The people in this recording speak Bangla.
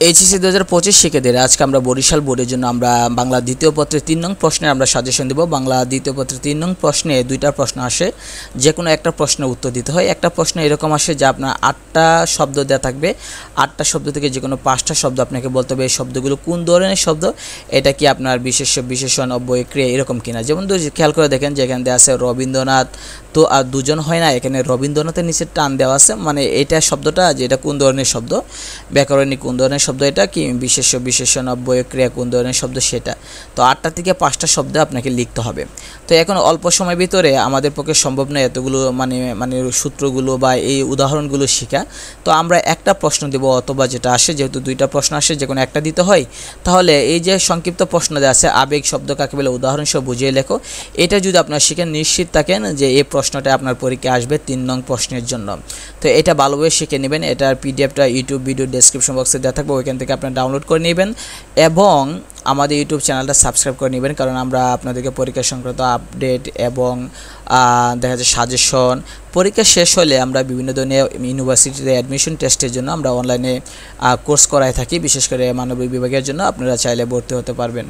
এইচএসসি 2025 শিক্ষার্থীরা আজকে আমরা বরিশাল বোর্ডের জন্য আমরা বাংলা দ্বিতীয় পত্রের 3 নং প্রশ্নের আমরা সাজেশন দেব। বাংলা দ্বিতীয় পত্রের 3 নং প্রশ্নে দুইটা প্রশ্ন আসে, যে কোনো একটা প্রশ্নের উত্তর দিতে হয়। একটা প্রশ্ন এরকম আসে যে আপনার 8টা শব্দ দেওয়া থাকবে, 8টা শব্দ থেকে যে কোনো 5টা শব্দ আপনাকে বলতে হবে এই শব্দগুলো কোন ধরনের শব্দ, এটা কি আপনার বিশেষ্য, বিশেষণ, অব্যয়, ক্রিয়া এরকম কিনা। যেমন খেয়াল করে দেখেন যে এখানে দেওয়া আছে রবীন্দ্রনাথ, তো আর দুজন হয় না, এখানে রবীন্দ্রনাথের নিচে টান দেওয়া আছে, মানে এটা শব্দটা যে এটা কোন ধরনের শব্দ, ব্যাকরণিক কোন ধরনের শব্দ, এটা কি বিশেষ্য, বিশেষণ, অব্যয়, ক্রিয়া কোন ধরনের শব্দ সেটা। তো 8টা থেকে 5টা শব্দ আপনাকে লিখতে হবে। তো এখন অল্প সময়ের ভিতরে আমাদের পক্ষে সম্ভব নয় এতগুলো মানে সূত্রগুলো বা এই উদাহরণগুলো শেখা। তো আমরা একটা প্রশ্ন দেব, অথবা যেটা আসে, যেহেতু দুইটা প্রশ্ন আসে যে কোনো একটা দিতে হয়, তাহলে এই যে সংক্ষিপ্ত প্রশ্ন দেওয়া আছে আবেগ শব্দ কাকে বলে উদাহরণ সহ বুঝিয়ে লেখো, এটা যদি আপনারা শিখেন নিশ্চিত থাকেন যে এই প্রশ্নটা আপনার পরীক্ষায় আসবে 3 নং প্রশ্নের জন্য। তো এটা ভালোভাবে শিখে নেবেন। এটার পিডিএফটা ইউটিউব ভিডিও ডেসক্রিপশন বক্সে দেওয়া থাকবে, ওইখান থেকে আপনারা ডাউনলোড করে নেবেন এবং আমাদের ইউটিউব চ্যানেলটা সাবস্ক্রাইব করে নেবেন, কারণ আমরা আপনাদেরকে পরীক্ষা সংক্রান্ত আপডেট এবং দেখা যায় সাজেশন, পরীক্ষা শেষ হলে আমরা বিভিন্ন ধরনের ইউনিভার্সিটিতে অ্যাডমিশন টেস্টের জন্য আমরা অনলাইনে কোর্স করায় থাকি, বিশেষ করে মানবিক বিভাগের জন্য। আপনারা চাইলে ভর্তি হতে পারবেন।